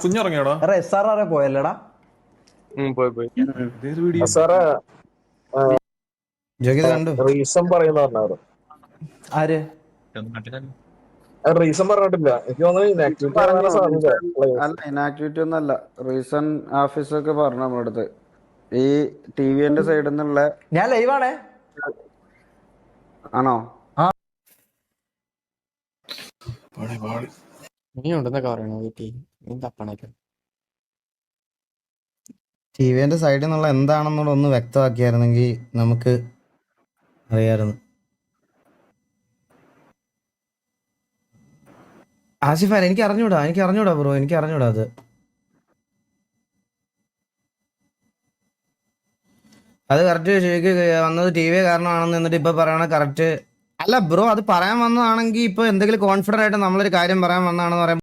കുഞ്ഞിറങ്ങിയോടാ? SRR പോയല്ലടാ. പോയി video സാറേ ജോഗി ഇത് കണ്ടു. റീസൺ പറയുന്ന പറഞ്ഞായിരുന്നു. ആര് റീസൺ പറഞ്ഞിട്ടില്ല. എനിക്ക് തോന്നുന്നു ഇനാക്ടിവിറ്റി ആവാൻ സാധ്യത. അല്ല, ഇനാക്ടിവിറ്റി ഒന്നല്ല. റീസൺ ഓഫീസൊക്കെ പറഞ്ഞു നമ്മുടെ അടുത്ത്. ഈ TVന്റെ സൈഡിൽ നിന്നുള്ള ഞാൻ ലൈവാണേ. ആണോ? നീ ഉണ്ടെന്നൊക്കെ പറയണോ വീട്ടിൽ? നീ തപ്പണൊക്കെ ടിവിന്റെ സൈഡിൽ നിന്നുള്ള എന്താണെന്നുള്ള ഒന്ന് വ്യക്തമാക്കിയായിരുന്നെങ്കിൽ നമുക്ക് അറിയാമായിരുന്നു. ആസിഫാൻ എനിക്ക് അറിഞ്ഞൂടാ ബ്രോ, എനിക്ക് അറിഞ്ഞൂടാ അത് കറക്റ്റ് ശരിക്ക് വന്നത് TV കാരണമാണെന്ന് എന്നിട്ട് ഇപ്പൊ പറയണ കറക്റ്റ് അല്ല ബ്രോ. അത് പറയാൻ വന്നതാണെങ്കിൽ ഇപ്പൊ എന്തെങ്കിലും കോൺഫിഡന്റ് ആയിട്ട് നമ്മളൊരു കാര്യം പറയാൻ വന്നതാണെന്ന് പറയാൻ